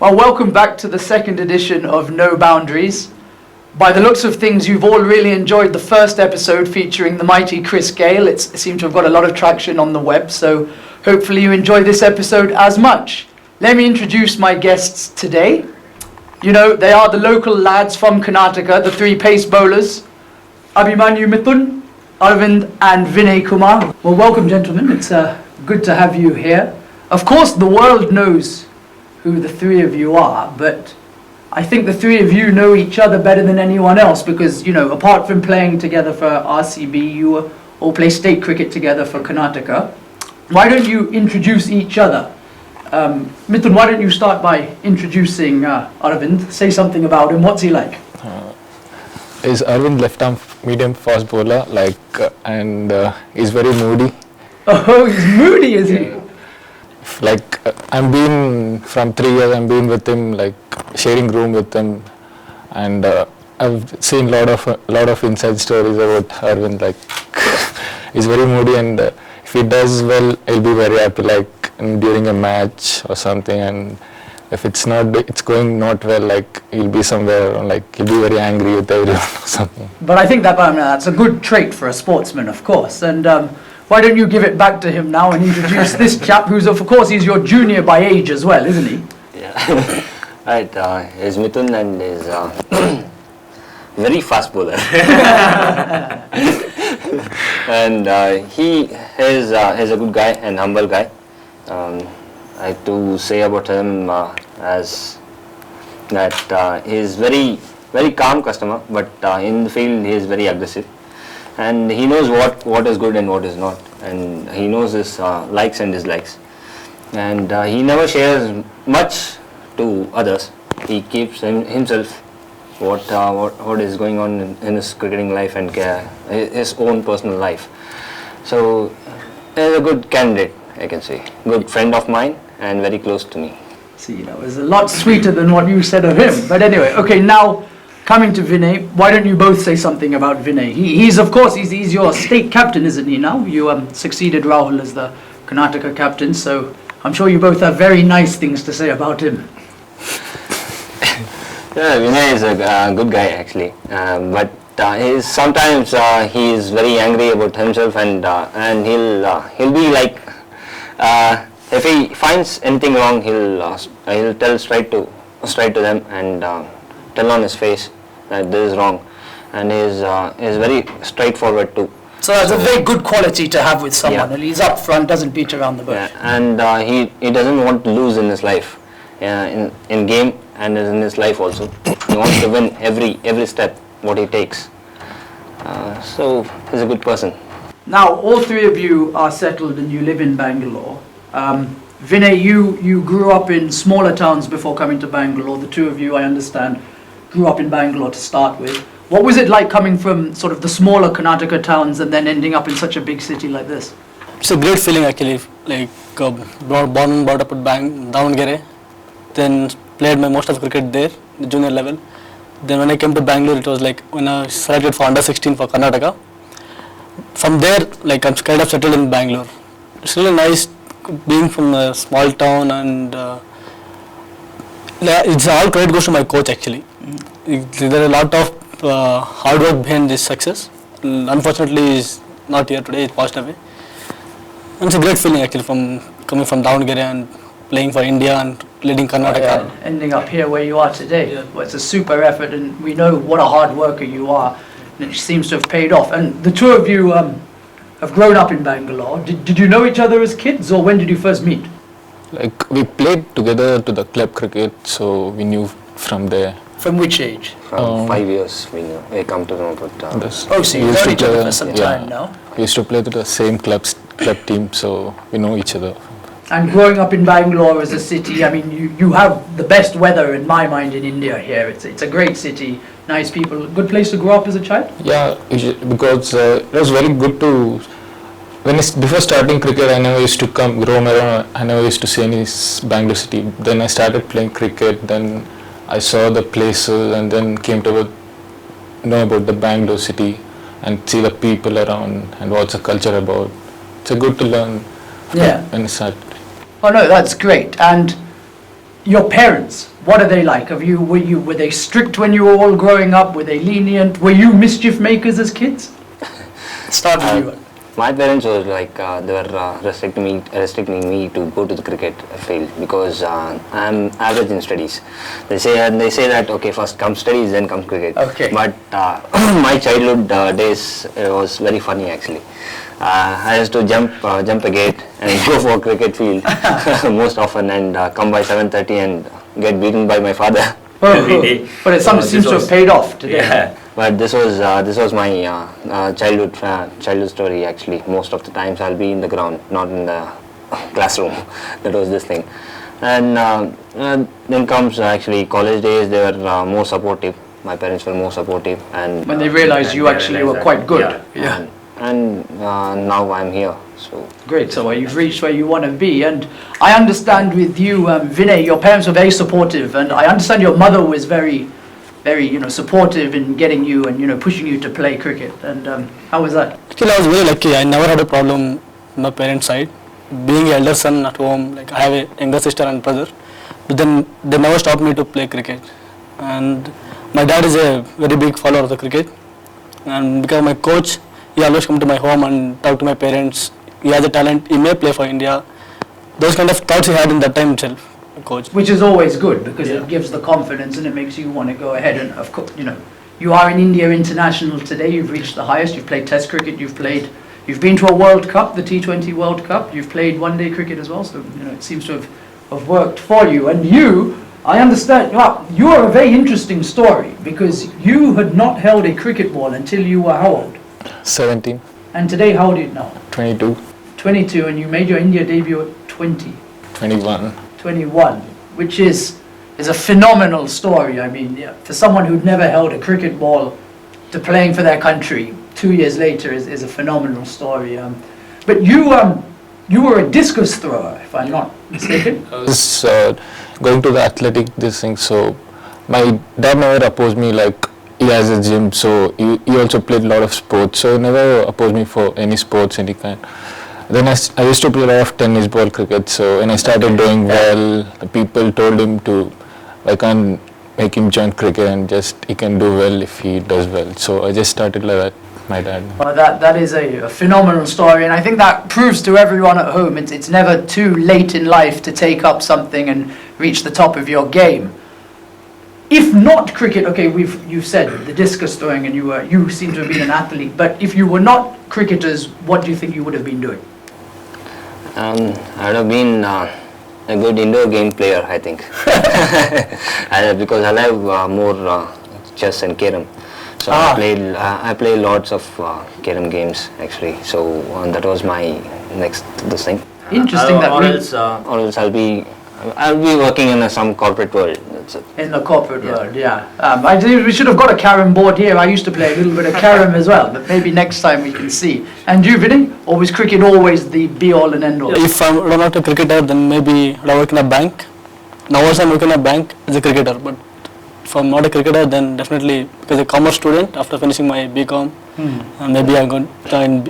Well, welcome back to the second edition of No Boundaries. By the looks of things, you've all really enjoyed the first episode featuring the mighty Chris Gale. It seemed to have got a lot of traction on the web, so hopefully you enjoy this episode as much. Let me introduce my guests today. You know, they are the local lads from Karnataka, the three pace bowlers, Abhimanyu Mithun, Arvind and Vinay Kumar. Well, welcome, gentlemen. It's good to have you here. Of course, the world knows who the three of you are, but I think the three of you know each other better than anyone else because, you know, apart from playing together for RCB, you all play state cricket together for Karnataka. Why don't you introduce each other? Mithun, why don't you start by introducing Arvind? Say something about him. What's he like? Is Arvind left-arm medium fast bowler, and he's very moody. Oh, he's moody, is he? I'm been from 3 years. I'm been with him, sharing room with him, and I've seen lot of inside stories about Arvind. He's very moody, and if he does well, he'll be very happy, during a match or something. And if it's going not well, he'll be somewhere, he'll be very angry with everyone or something. But I think that's a good trait for a sportsman, of course. And why don't you give it back to him now and introduce this chap who's, of course, he's your junior by age as well, isn't he? Yeah. Right, he's Mithun and is very fast bowler. And he's a good guy and humble guy. I have to say about him as that he's very calm customer, but in the field he is very aggressive. And he knows what is good and what is not, and he knows his likes and dislikes, and he never shares much to others. He keeps himself what is going on in his cricketing life and his own personal life. So he's a good candidate, I can say, good friend of mine and very close to me. See, that was a lot sweeter than what you said of him. But anyway, okay, now coming to Vinay, why don't you both say something about Vinay? He's of course, he's your state captain, isn't he now? You succeeded Rahul as the Karnataka captain, so I'm sure you both have very nice things to say about him. Yeah, Vinay is a good guy actually, but sometimes he is very angry about himself, and he'll be if he finds anything wrong, he'll tell straight to them and tell on his face that this is wrong, and is very straightforward too. So that's a very good quality to have with someone. Yeah. And he's up front, doesn't beat around the bush. Yeah, and he doesn't want to lose in his life, in game and in his life also. He wants to win every step what he takes. So he's a good person. Now all three of you are settled and you live in Bangalore. Vinay, you grew up in smaller towns before coming to Bangalore. The two of you, I understand, grew up in Bangalore to start with. What was it like coming from sort of the smaller Karnataka towns and then ending up in such a big city like this? It's a great feeling actually, born and brought up at Davangere, then played my most of cricket there, the junior level. Then when I came to Bangalore, it was when I selected for under 16 for Karnataka. From there, I'm kind of settled in Bangalore. It's really nice being from a small town, and it's all credit goes to my coach actually. There are a lot of hard work behind this success. Unfortunately, he's not here today. He's passed away. And it's a great feeling actually from coming from Davangere and playing for India and leading Karnataka. Ending up here where you are today. Yeah. Well, it's a super effort, and we know what a hard worker you are, and it seems to have paid off. And the two of you have grown up in Bangalore. Did you know each other as kids, or when did you first meet? We played together to the club cricket, so we knew from there. From which age? From 5 years we knew. We come to know about. So you've known each other for some time now. We used to play to the same club team, so we know each other. And growing up in Bangalore as a city, I mean, you have the best weather in my mind in India here. It's a great city, nice people, good place to grow up as a child? Yeah, because it was very good to, before starting cricket, I never used to roam around, I never used to see any Bangalore city. Then I started playing cricket, then I saw the places, and then came to know about the Bangalore city and see the people around and what's the culture about. It's good to learn when I started. Oh no, that's great. And Your parents, what are they like? Were they strict when you were all growing up? Were they lenient? Were you mischief makers as kids? Start with you. My parents was like they were restricting me to go to the cricket field because I'm average in studies. They say that okay, first comes studies, then comes cricket. Okay. But my childhood days was very funny actually. I used to jump a gate and go for cricket field most often and come by 7:30 and get beaten by my father. Every day. But it seems to have paid off today. Yeah. But this was my childhood story actually. Most of the times I'll be in the ground, not in the classroom. That was this thing. And then comes actually college days. They were more supportive. My parents were more supportive, and When they realized you actually were quite good. Yeah. and now I'm here. So Great, so you've reached where you want to be. And I understand with you, Vinay, your parents were very supportive, and I understand your mother was very, supportive in getting you and, pushing you to play cricket. And how was that? Actually, I was very lucky. I never had a problem on my parents' side. Being an elder son at home, like I have a younger sister and brother, but then they never stopped me to play cricket. And my dad is a very big follower of the cricket. And because my coach, he always come to my home and talk to my parents. He has a talent, he may play for India. Those kind of thoughts he had in that time itself, coach. Which is always good because Yeah. it gives the confidence and it makes you want to go ahead. And of course, you are an India international today. You've reached the highest. You've played Test cricket. You've been to a World Cup, the T20 World Cup. You've played one-day cricket as well. So it seems to have worked for you. And you, I understand. Well, you are a very interesting story because you had not held a cricket ball until you were how old? 17, And today, how old are you now? 22, 22, and you made your India debut at 20. 21. 21, which is a phenomenal story. I mean, for someone who'd never held a cricket ball to playing for their country 2 years later is a phenomenal story. But you were a discus thrower, if I'm not mistaken. I was going to the athletic this thing, so my dad never opposed me, like he has a gym, so he also played a lot of sports, so he never opposed me for any sports, any kind. Then I used to play a lot of tennis ball cricket, so when I started doing well, the people told him to, I can't make him join cricket and just he can do well if he does well. So I just started like that, my dad. Well, that is a phenomenal story, and I think that proves to everyone at home it's never too late in life to take up something and reach the top of your game. If not cricket, okay, you've said the discus throwing, and you seem to have been an athlete. But if you were not cricketers, what do you think you would have been doing? I would have been a good indoor game player, I think, because I love more chess and carom. So I play lots of carom games actually. So that was my next thing. Interesting Or else I'll be working in some corporate world. That's it. In the corporate world, yeah. I think we should have got a carom board here. I used to play a little bit of carom as well, but maybe next time we can see. And you, Vinay? Or was cricket always the be-all and end-all? If I'm not a cricketer, then maybe I work in a bank. Now also I'm working in a bank as a cricketer, but if I'm not a cricketer, then definitely, because a commerce student, after finishing my BCom, maybe I'm going to join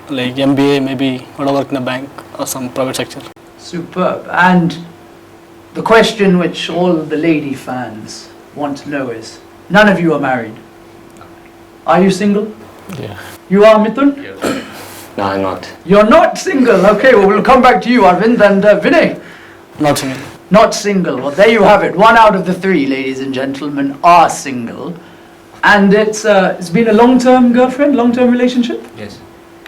like MBA, maybe I work in a bank or some private sector. Superb. And the question which all the lady fans want to know is, none of you are married. Are you single? Yeah. You are, Mithun? No, I'm not. You're not single. Okay, well, we'll come back to you, Arvind. And Vinay? Not single. Not single. Well, there you have it. 1 out of the 3, ladies and gentlemen, are single. And it's been a long-term girlfriend, long-term relationship? Yes.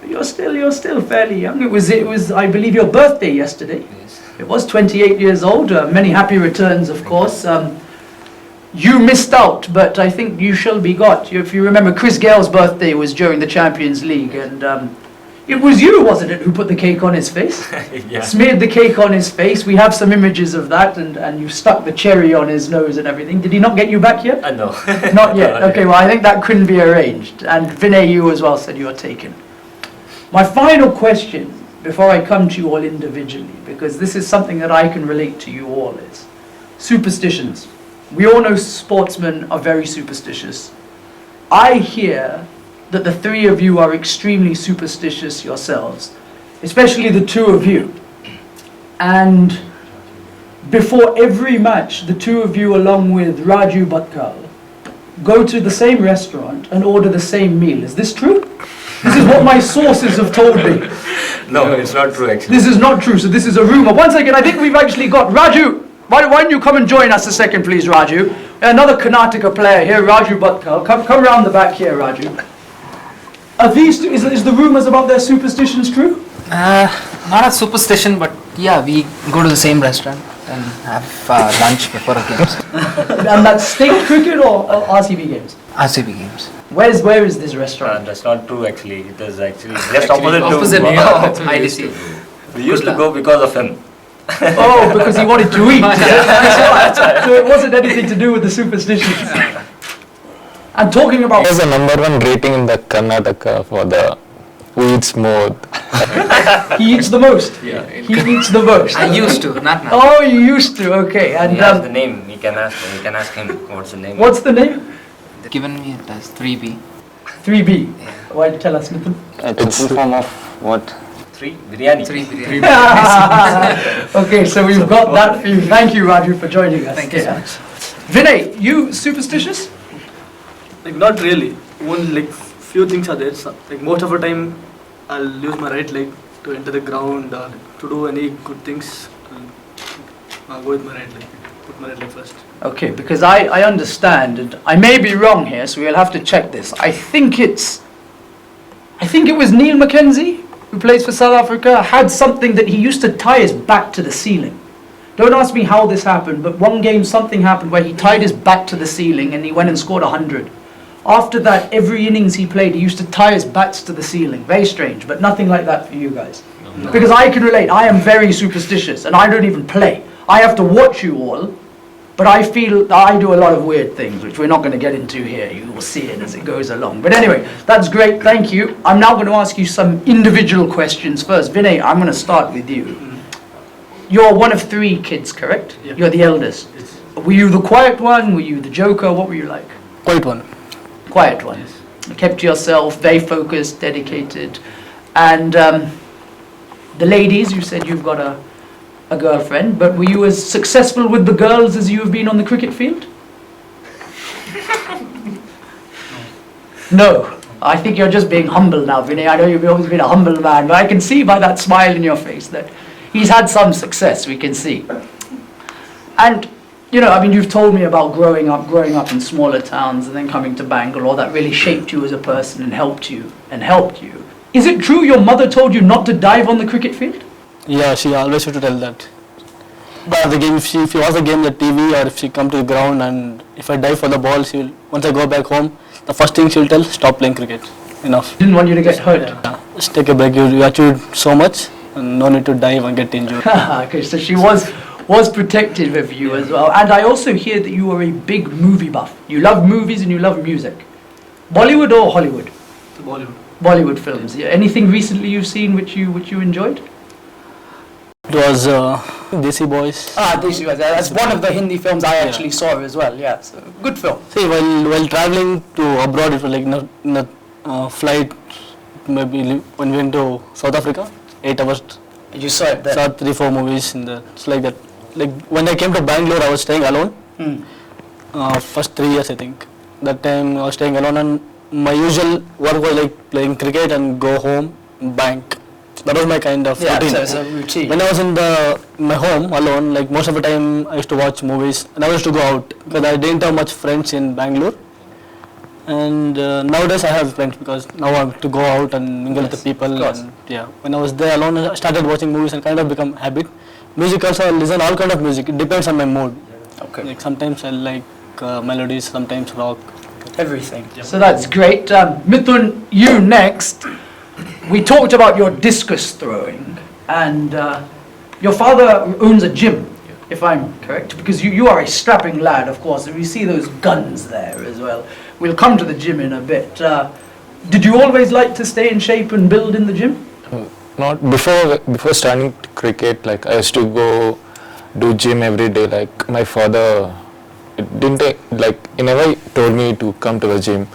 You're still fairly young. It was, I believe, your birthday yesterday. Yes. It was 28 years old. Many happy returns, of course. You missed out, but I think you shall be got. If you remember, Chris Gale's birthday was during the Champions League, and it was you, wasn't it, who put the cake on his face? Yeah. Smeared the cake on his face. We have some images of that, and you stuck the cherry on his nose and everything. Did he not get you back yet? No. Not yet. Okay, well, I think that couldn't be arranged. And Vinay, you as well said you are taken. My final question, before I come to you all individually, because this is something that I can relate to you all, is superstitions. We all know sportsmen are very superstitious. I hear that the 3 of you are extremely superstitious yourselves, especially the 2 of you. And before every match, the two of you, along with Raju Batkal, go to the same restaurant and order the same meal. Is this true? This is what my sources have told me. No, it's not true actually. This is not true, so this is a rumor. Once again, I think we've actually got Raju. Why don't you come and join us a second, please, Raju? Another Karnataka player here, Raju Batkal. Come round the back here, Raju. Are these two, is the rumors about their superstitions true? Not a superstition, but yeah, we go to the same restaurant and have lunch before the games. And that's state cricket or RCB games? RCB games. Where is this restaurant? That's not true actually. It is actually just opposite Opposite. to. I see. We used to go because of him. Oh, because he wanted to eat. So it wasn't anything to do with the superstitions. And talking about... He has a #1 rating in the Karnataka for the who eats more. He eats the most. Yeah. He eats the most. I used to, not now. Oh, you used to. Okay. And He has the name. You can ask him what's the name. what's the name? They've given me it as 3B. 3B. Why tell us, Mithun? It's a full form of what? 3 biryani. 3B. Okay, so we've got that for you. Thank you, Raju, for joining us. Thank you so much. Vinay, you superstitious? Like not really. Only like few things are there. So, like most of the time, I'll use my right leg to enter the ground or to do any good things. I'll go with my right leg. Put my right leg first. Okay, because I understand, and I may be wrong here, so we'll have to check this. I think it was Neil Mackenzie, who plays for South Africa, had something that he used to tie his back to the ceiling. Don't ask me how this happened, but one game something happened where he tied his back to the ceiling and he went and scored 100. After that, every innings he played, he used to tie his backs to the ceiling. Very strange, but nothing like that for you guys. No. Because I can relate, I am very superstitious and I don't even play. I have to watch you all, but I feel that I do a lot of weird things, which we're not going to get into here. You will see it as it goes along. But anyway, that's great, thank you. I'm now going to ask you some individual questions first. Vinay, I'm going to start with you. You're one of 3 kids, correct? Yeah. You're the eldest. Yes. Were you the quiet one? Were you the joker? What were you like? Quite one. Quiet one. You kept to yourself, very focused, dedicated. And the ladies, you said you've got a girlfriend, but were you as successful with the girls as you have been on the cricket field? No. I think you're just being humble now, Vinay. I know you've always been a humble man, but I can see by that smile in your face that he's had some success, we can see. And, you know, I mean, you've told me about growing up in smaller towns and then coming to Bangalore. That really shaped you as a person and helped you. Is it true your mother told you not to dive on the cricket field? Yeah, she always used to tell that. But the game, if she watch the game on the TV or if she come to the ground and if I dive for the ball, once I go back home, the first thing she'll tell, stop playing cricket. Enough. Didn't want you to get hurt. Yeah. Just take a break. You achieved so much and no need to dive and get injured. Okay, so she was protective of you as well. And I also hear that you are a big movie buff. You love movies and you love music. Bollywood or Hollywood? Bollywood. Bollywood films. Yeah. Anything recently you've seen which you enjoyed? It was Desi Boys. Desi Boys. That's one of the Hindi films I actually saw as well. Yeah, so good film. See, while traveling to abroad, it was like in a flight, maybe when we went to South Africa, 8 hours. You saw it there? Saw 3-4 movies in the, it's like that. Like when I came to Bangalore, I was staying alone. First 3 years, I think. That time I was staying alone and my usual work was like playing cricket and go home, bank. That was my kind of routine. So it's a routine. When I was in my home alone, like most of the time I used to watch movies and I used to go out because I didn't have much friends in Bangalore. And nowadays I have friends because now I have to go out and mingle with the people. And yeah, when I was there alone, I started watching movies and kind of become habit. Music also, I listen all kind of music. It depends on my mood. Okay. Like sometimes I like melodies, sometimes rock. Everything. So that's great. Mithun, you next. We talked about your discus throwing, and your father owns a gym, if I'm correct, because you are a strapping lad, of course, and we see those guns there as well. We'll come to the gym in a bit. Did you always like to stay in shape and build in the gym? Not before starting cricket, like I used to go do gym every day. Like my father, he never told me to come to the gym.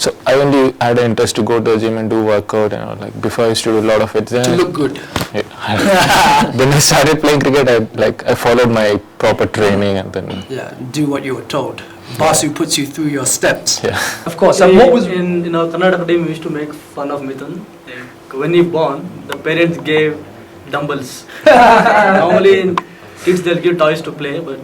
So I only had an interest to go to the gym and do workout and all. Like before I used to do a lot of it. Then To look good. then I started playing cricket. I followed my proper training and then Yeah, do what you were told. Basu puts you through your steps. yeah. Of course. And what was in our Karnataka team, we used to make fun of Mithun. Like, when he born, the parents gave dumbbells. Normally in kids they'll give toys to play, but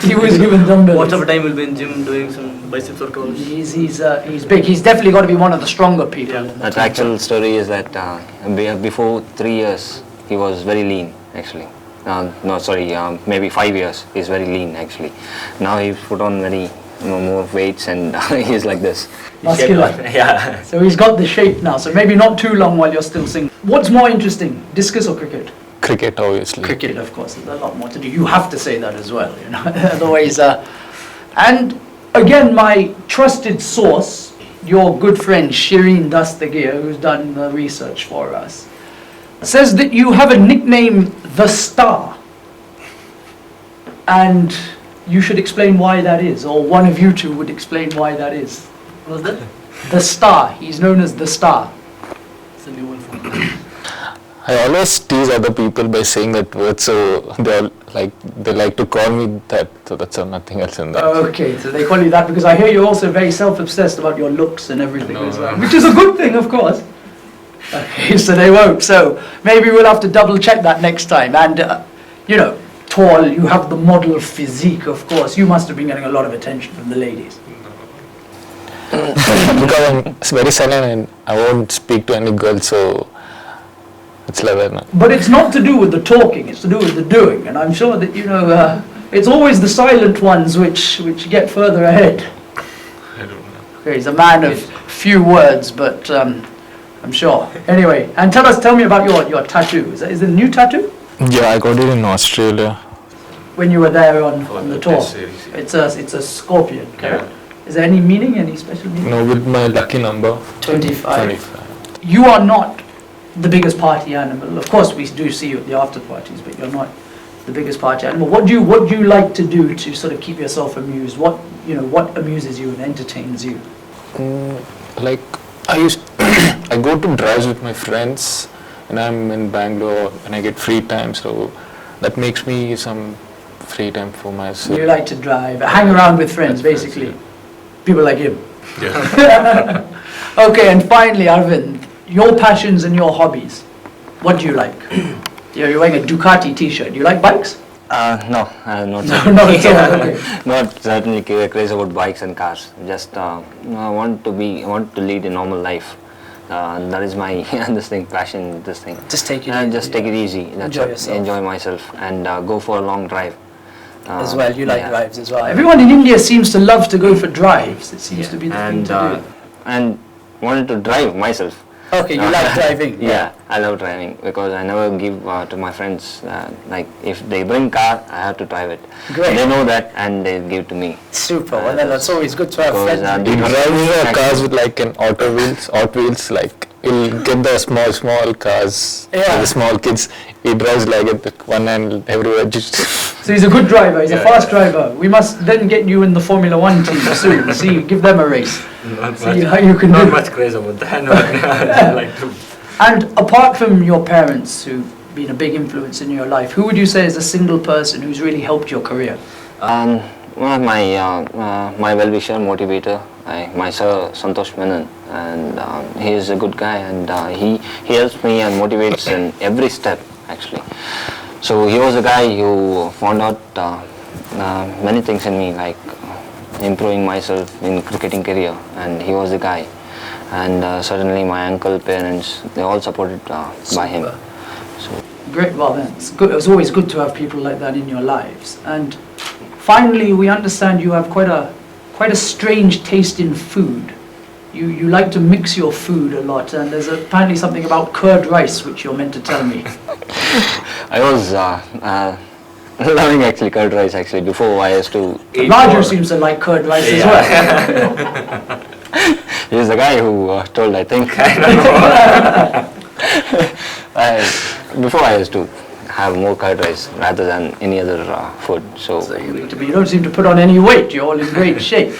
he was given dumbbells? most of the time we'll be in gym doing some biceps workouts. He's big. He's definitely got to be one of the stronger people. in the That team. actual story is that before 3 years, he was very lean actually. Maybe 5 years, he's very lean actually. Now he's put on very more weights and he's like this. Muscular. Yeah. So he's got the shape now. So maybe not too long while you're still single. What's more interesting, discus or cricket? Cricket, obviously. Cricket, of course. There's a lot more to do. You have to say that as well, you know. Otherwise, and again, my trusted source, your good friend Shireen Dastagir, who's done the research for us, says that you have a nickname, The Star. And you should explain why that is, or one of you two would explain why that is. What was that? The Star. He's known as The Star. It's a new one for me. I always tease other people by saying that word, so they like to call me that. So that's nothing else in that. Okay, so they call you that because I hear you're also very self-obsessed about your looks and everything as well, which is a good thing, of course. Okay, so they won't. So maybe we'll have to double check that next time. And, tall, you have the model physique, of course. You must have been getting a lot of attention from the ladies. Because I'm very silent and I won't speak to any girl, so it's like that. But it's not to do with the talking, it's to do with the doing. And I'm sure that, it's always the silent ones which get further ahead. I don't know. Okay, he's a man of few words, but I'm sure. Anyway, and tell me about your tattoo. Is it a new tattoo? Yeah, I got it in Australia. When you were there on the tour? Test series, yeah. It's a scorpion, correct? Yeah. Is there any meaning, any special meaning? No, with my lucky number. 25. 25. You are not the biggest party animal. Of course, we do see you at the after parties, but you're not the biggest party animal. What do you like to do to sort of keep yourself amused? What amuses you and entertains you? Like I go to drives with my friends, and I'm in Bangalore, and I get free time, so that makes me some free time for myself. You like to drive, hang around with friends, basically. People like him. Yeah. Okay, and finally, Arvind, your passions and your hobbies. What do you like? You're wearing a Ducati t-shirt. Do you like bikes? No, not No, certainly. it's all right, okay. Not certainly crazy about bikes and cars. Just I want to lead a normal life. That is my passion. This thing. Just take it And easy, just take it easy. That's Enjoy it. yourself. Enjoy myself and go for a long drive. As well, you like yeah. drives as well. Everyone in India seems to love to go for drives. It seems to be the thing And to and wanted to drive myself. do. Okay, you like driving. Yeah, I love driving because I never give to my friends. Like if they bring car, I have to drive it. Great. They know that and they give to me. Super. Well, then that's always good to have Because, friends. He drives cars with like an Hot Wheels, like he'll get the small cars Yeah. for the small kids. He drives like at the one end everywhere. Just So he's a good driver. He's a Yeah, fast driver. We must then get you in the Formula One team soon. See, give them a race. Not See much, how you can not do. much craze about that. No, I like to. And apart from your parents, who've been a big influence in your life, who would you say is a single person who's really helped your career? Well, my well-wisher, motivator, my sir Santosh Menon, and he is a good guy, and he helps me and motivates in every step actually. So he was a guy who found out many things in me, like improving myself in cricketing career, and he was the guy. And certainly my uncle, parents, they all supported by him. Super. So Great. Well, that's good. It's always good to have people like that in your lives. And finally, we understand you have quite a strange taste in food. You like to mix your food a lot, and there's apparently something about curd rice which you're meant to tell me. I was loving actually curd rice actually. Before I used to eat Raju more. seems to like curd rice as well. He's the guy who told, I think. Before I used to have more curd rice rather than any other food. So So you don't seem to put on any weight. You're all in great shape.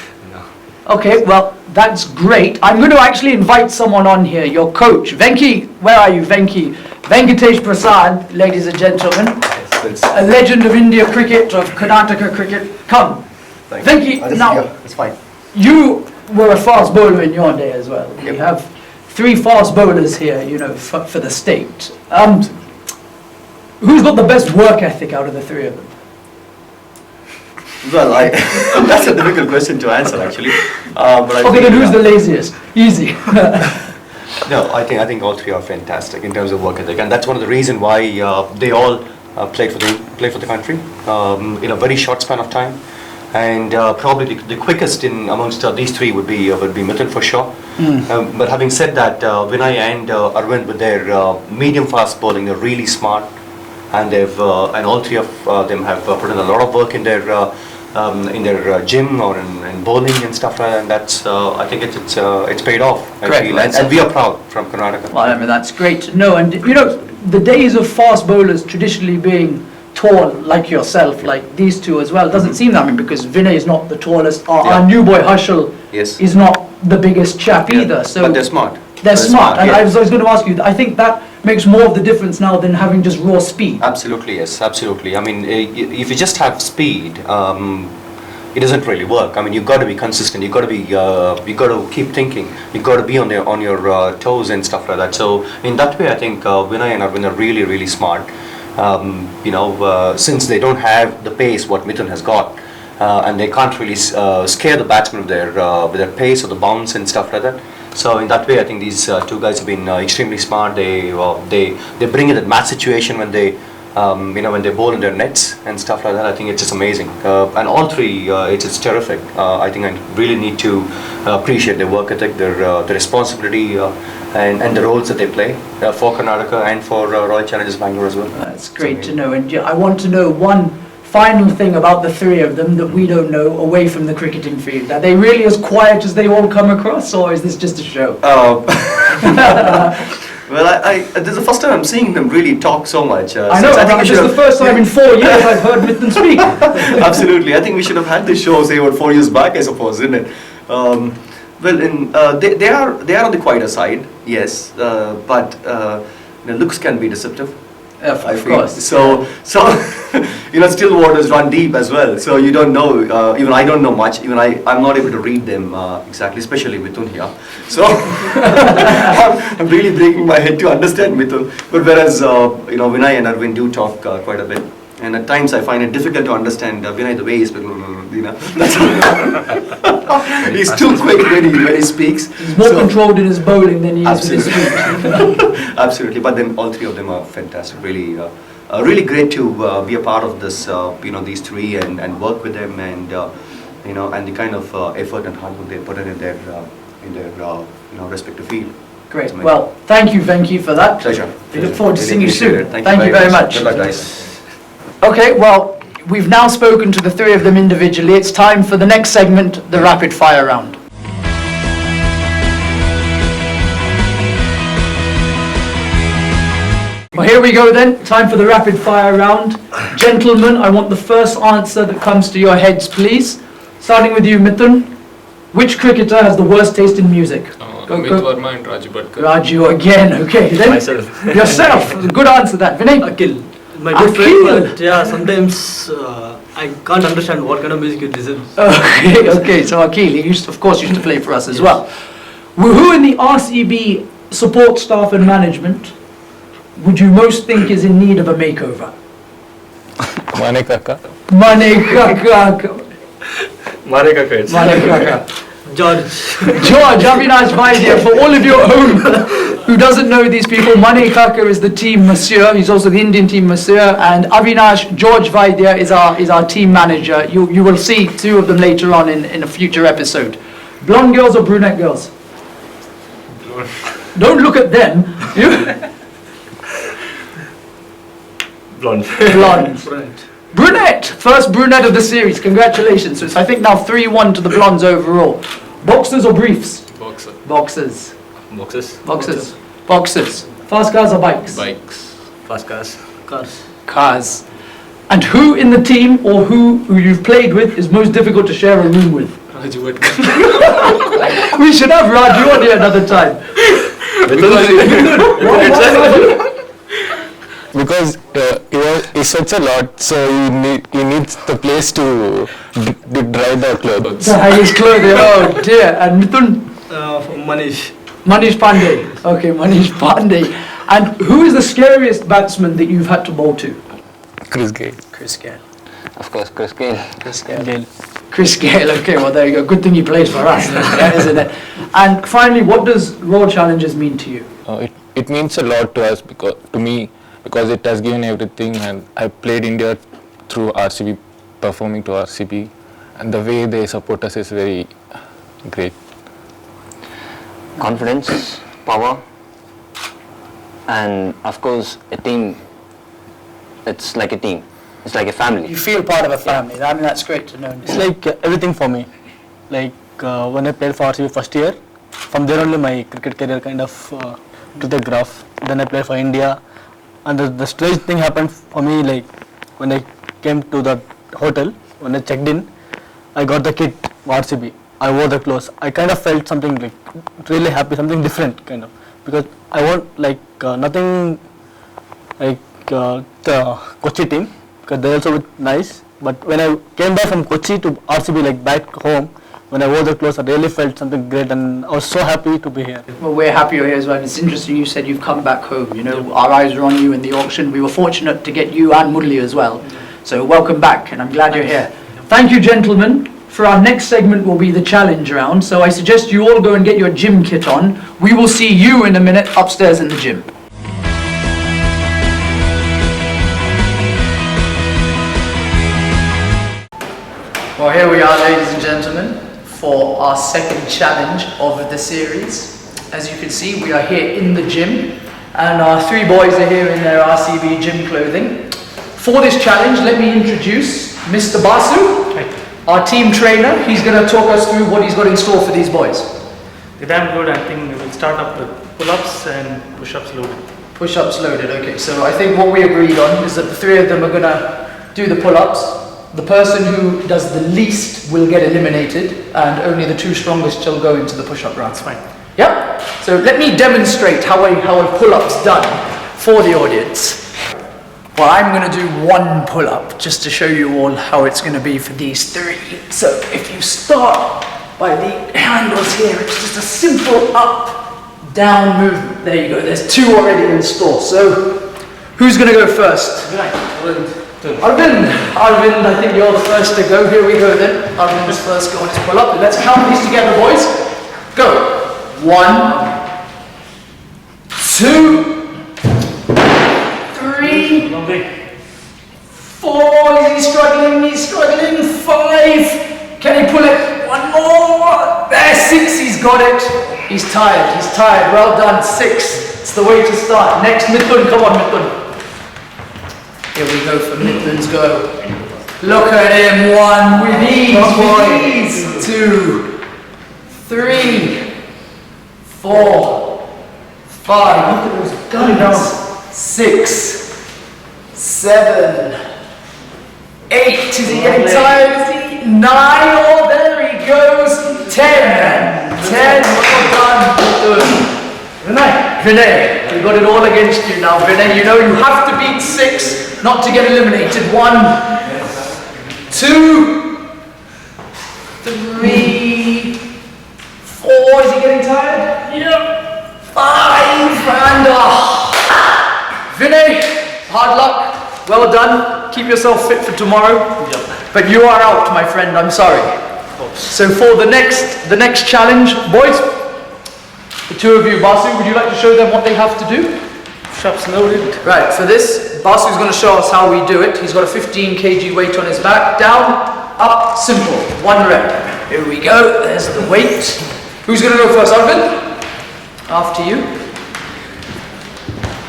Okay, well, that's great. I'm going to actually invite someone on here, your coach. Venki, where are you, Venki? Venkatesh Prasad, ladies and gentlemen. A legend of India cricket, of Karnataka cricket. Come. Venki, now, It's fine. you were a fast bowler in your day as well. You have 3 fast bowlers here, you know, for the state. Who's got the best work ethic out of the 3 of them? Well, that's a difficult question to answer actually. But Okay, then who's the laziest? Easy. No, I think all 3 are fantastic in terms of work ethic, and that's one of the reasons why they all play for the country in a very short span of time. And probably the quickest in amongst these 3 would be Mithun for sure. But having said that, Vinay and Arvind with their medium fast bowling, they're really smart, and and all 3 of them have put in a lot of work in their gym or in bowling and stuff like that. And that's I think it's paid off. I Correct. feel. And we are proud from Karnataka. Well, I mean, that's great to know. And, you know, the days of fast bowlers traditionally being tall, like yourself, like these 2 as well, doesn't seem that, I mean, because Vinay is not the tallest. Our new boy, Harshal, Yes. is not the biggest chap either. So But they're smart. They're smart. And yeah. I was going to ask you, I think that makes more of the difference now than having just raw speed. Absolutely, yes, absolutely. I mean, if you just have speed, it doesn't really work. I mean, you've got to be consistent. You've got to be, you got to keep thinking. You've got to be on your toes and stuff like that. So in that way, I think Vinay and Arvind are really, really smart. Since they don't have the pace what Mithun has got, and they can't really scare the batsman with their pace or the bounce and stuff like that. So in that way, I think these 2 guys have been extremely smart. They bring in that match situation when they when they bowl in their nets and stuff like that. I think it's just amazing. And all 3, it's terrific. I think I really need to appreciate their work ethic, their responsibility, and the roles that they play for Karnataka and for Royal Challengers Bangalore as well. That's great to know. And I want to know one final thing about the 3 of them that we don't know away from the cricketing field. Are they really as quiet as they all come across, or is this just a show? Well, this is the first time I'm seeing them really talk so much. I know, this is the first time in 4 years I've heard Mithun speak. Absolutely, I think we should have had this show, say, about 4 years back, I suppose, isn't it? Well, they are on the quieter side, yes, but looks can be deceptive. Of course. So still waters run deep as well. So you don't know. Even I don't know much. Even I'm not able to read them exactly, especially Mithun here. So I'm really breaking my head to understand Mithun. But whereas Vinay and Arvind do talk quite a bit, and at times I find it difficult to understand Vinay the way he's he's too quick when he speaks. He's more controlled in his bowling than he is with his speech. Absolutely, but then all 3 of them are fantastic. Really, really great to be a part of this. These 3 and work with them, and and the kind of effort and hard work they put in their respective field. Great. Well, thank you, Venki, for that. Pleasure. We look forward to seeing you appreciate soon. it. Thank you very much. Good luck, guys. Okay, well, we've now spoken to the 3 of them individually. It's time for the next segment, the rapid fire round. Well, here we go then. Time for the rapid fire round. Gentlemen, I want the first answer that comes to your heads, please. Starting with you, Mithun. Which cricketer has the worst taste in music? Amit Verma and Raju Bhatkar. Raju again, okay. Then Myself. Yourself. Good answer that. Vinay? Akhil. My Akhil. good friend, but yeah, sometimes I can't understand what kind of music it listens. Okay, so Akhil, he used to play for us as well. Who in the RCB support staff and management would you most think is in need of a makeover? Mane Kaka. Mare Kaka, it's Kaka. George. Avinash Vaidya, for all of you at home who doesn't know these people, Mane Kaka is the team monsieur, he's also the Indian team monsieur, and Avinash, George Vaidya is our team manager. You will see 2 of them later on in a future episode. Blonde girls or brunette girls? Blonde. Don't look at them. Blonde. Blonde. Brunette! First brunette of the series, congratulations. So it's, I think, now 3-1 to the blondes overall. Boxers or briefs? Boxer. Boxers. Boxes. Boxers. Boxers. Fast cars or bikes? Bikes. Fast cars. Cars. Cars. And who in the team or who you've played with is most difficult to share a room with? We should have Raju on here another time. Because he sweats a lot, so he needs the place to dry the clothes. To hang his clothing, oh dear. And Mithun? Manish. Manish Pandey. Okay, Manish Pandey. And who is the scariest batsman that you've had to bowl to? Chris Gale. Chris Gale. Of course, Chris Gale. Chris Gale, okay, well there you go. Good thing he plays for us, then, isn't it? And finally, what does World Challengers mean to you? It means a lot to us, to me, because it has given everything, and I played India through RCB, performing to RCB, and the way they support us is very great. Confidence, power, and of course a team. It's like a team. It's like a family. You feel part of a family. I mean, that's great to know. It's like everything for me. Like when I played for RCB first year, from there only my cricket career kind of took the graph. Then I played for India, and the strange thing happened for me. Like when I came to the hotel, when I checked in, I got the kit RCB. I wore the clothes. I kind of felt something like really happy, something different kind of, because I want like nothing like the Kochi team, because they also look nice. But when I came back from Kochi to RCB, like back home, when I wore the clothes, I really felt something great, and I was so happy to be here. Well, we're happy you're here as well. It's interesting you said you've come back home. You know, our eyes were on you in the auction. We were fortunate to get you and Murli as well. So welcome back, and I'm glad you're here. Thank you, gentlemen. For our next segment will be the challenge round. So I suggest you all go and get your gym kit on. We will see you in a minute upstairs in the gym. Well, here we are, ladies and gentlemen, for our second challenge of the series. As you can see, we are here in the gym, and our three boys are here in their RCB gym clothing. For this challenge, let me introduce Mr. Basu, our team trainer. He's going to talk us through what he's got in store for these boys. They're damn good. I think we'll start up with pull-ups and push-ups loaded. Push-ups loaded, okay. So I think what we agreed on is that the three of them are going to do the pull-ups. The person who does the least will get eliminated, and only the two strongest shall go into the push-up round. That's fine. Yeah? So let me demonstrate how a pull-up's done for the audience. Well, I'm going to do one pull-up just to show you all how it's going to be for these three. So if you start by the handles here, it's just a simple up-down movement. There you go. There's two already in store. So who's going to go first? Arvind, I think you're the first to go. Here we go then. Arvind's first go on his pull-up. Let's count these together, boys. Go. 1, 2, 3, 4. He's struggling. 5. Can he pull it? One more. There, 6. He's got it. He's tired. Well done. 6. It's the way to start. Next, Mithun. Come on, Mithun. Here we go for Mithun's go. Look at him. 1 with ease. 2, 3, 4, 5. Look at those guns. 6, 7, 8. Is he getting tired? Is he? 9. Oh, there he goes. 10. 10. Well done. Vinay, we got it all against you now. Vinay, you know you have to beat 6 not to get eliminated. 1, 2, 3, 4. Is he getting tired? Yep. 5 and Vinay, hard luck. Well done. Keep yourself fit for tomorrow. Yep. But you are out, my friend. I'm sorry. So for the next challenge, boys, the two of you, Basu, would you like to show them what they have to do? Push-ups loaded. Right. For this, Basu's going to show us how we do it. He's got a 15 kg weight on his back. Down, up, simple. 1 rep. Here we go. There's the weight. Who's going to go first? Arvind? After you.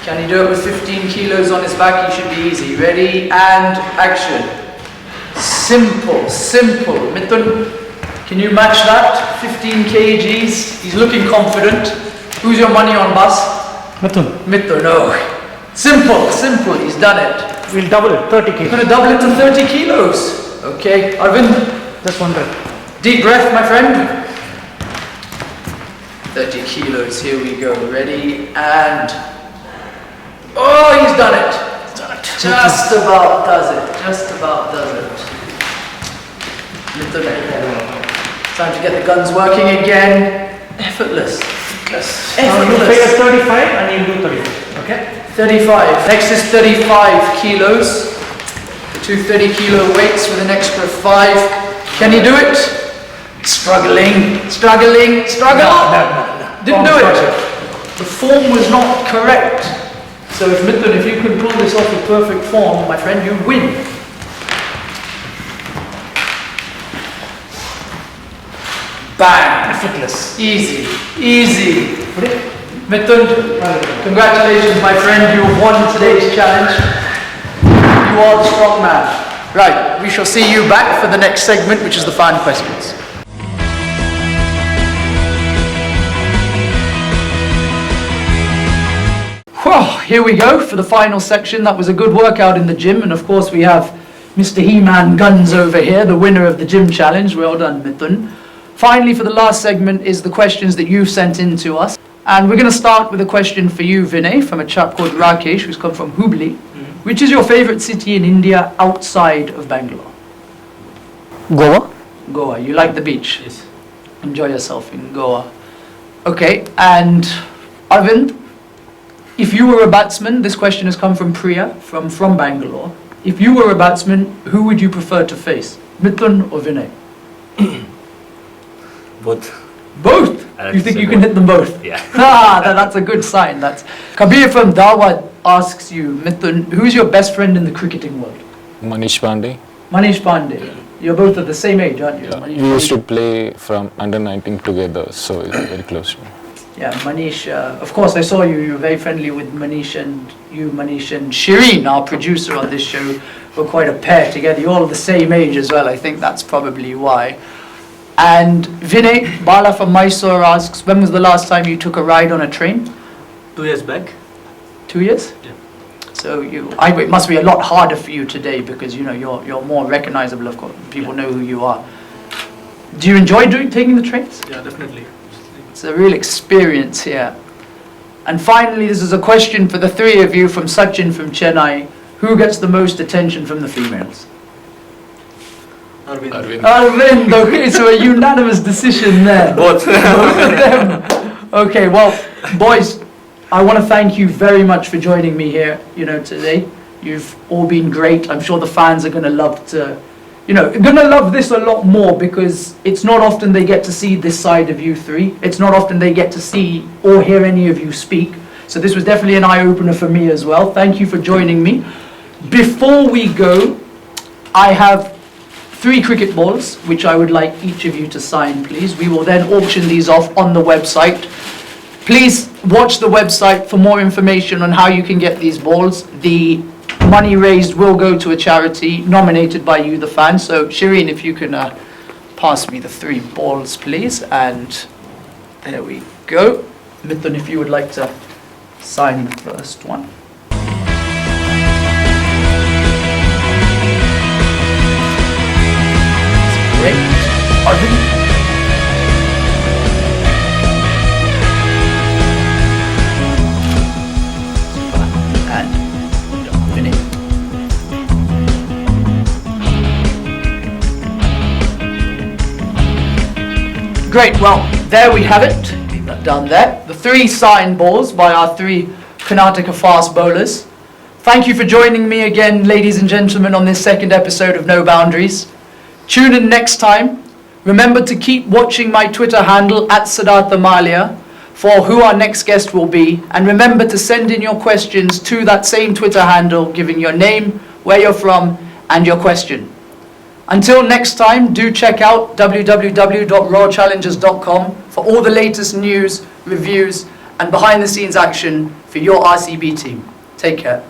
Can he do it with 15 kilos on his back? He should be easy. Ready and action. Simple. Mithun, can you match that? 15 kgs. He's looking confident. Who's your money on, Bas? Mithun, no. Simple. He's done it. We'll double it, 30 kg. You're going to double it to 30 kilos. Okay. Arvind? Just 1 rep. Deep breath, my friend. 30 kilos, here we go. Ready, and... Oh, he's done it. Just about does it. Just about does it. Little bit. Time to get the guns working again. Effortless. Yes. Now you Effortless. pay us 35 and you do 35. Okay? 35. Next is 35 kilos. The two 30-kilo weights with an extra 5. Can he do it? Struggling. Struggle. No. Didn't do it. The form was not correct. So if Mithun, if you can pull this off with perfect form, my friend, you win. Bang. Effortless. Easy. Mithun, congratulations, my friend. You have won today's challenge. You are the strong man. Right, we shall see you back for the next segment, which is the fan questions. Whew, here we go for the final section. That was a good workout in the gym, and of course we have Mr. He-Man Guns over here, the winner of the gym challenge. Well done, Mithun. Finally, for the last segment is the questions that you've sent in to us. And we're going to start with a question for you, Vinay, from a chap called Rakesh, who's come from Hubli. Which is your favorite city in India outside of Bangalore? Goa? Goa. You like the beach? Yes. Enjoy yourself in Goa. Okay, and Arvind, if you were a batsman, this question has come from Priya, from Bangalore. If you were a batsman, who would you prefer to face? Mithun or Vinay? Both. Both? I like You to think say you can both. hit them both? Yeah. That's a good sign. That's Kabir from Dawad asks you, Mithun, who's your best friend in the cricketing world? Manish Pandey. Manish Pandey. You're both at the same age, aren't you? Yeah. Manish We used Pandey. to play from under 19 together, so it's very close to me. Yeah, Manish. Of course, I saw you. You were very friendly with Manish and Shireen, our producer on this show. We're quite a pair together. You're all the same age as well. I think that's probably why. And Vinay, Bala from Mysore asks, when was the last time you took a ride on a train? 2 years back. 2 years? Yeah. So it must be a lot harder for you today because you're more recognizable. Of course, people know who you are. Do you enjoy taking the trains? Yeah, definitely. It's a real experience here. And finally, this is a question for the three of you from Sachin from Chennai. Who gets the most attention from the females? Arvind. Arvind, okay, so a unanimous decision there. Both. Both of them. Okay, well, boys, I want to thank you very much for joining me here, today. You've all been great. I'm sure the fans are going to love this a lot more because it's not often they get to see this side of you three. It's not often they get to see or hear any of you speak. So this was definitely an eye-opener for me as well. Thank you for joining me. Before we go, I have 3 cricket balls, which I would like each of you to sign, please. We will then auction these off on the website. Please watch the website for more information on how you can get these balls. The money raised will go to a charity nominated by you, the fans. So, Shireen, if you can pass me the 3 balls, please. And there we go. Mithun, if you would like to sign the first one. Great. Arvind. And Vinay. Great, well, there we have it. Done there. The 3 signed balls by our 3 Karnataka fast bowlers. Thank you for joining me again, ladies and gentlemen, on this second episode of No Boundaries. Tune in next time. Remember to keep watching my Twitter handle @Sid Mallya for who our next guest will be. And remember to send in your questions to that same Twitter handle, giving your name, where you're from, and your question. Until next time, do check out www.royalchallengers.com for all the latest news, reviews, and behind-the-scenes action for your RCB team. Take care.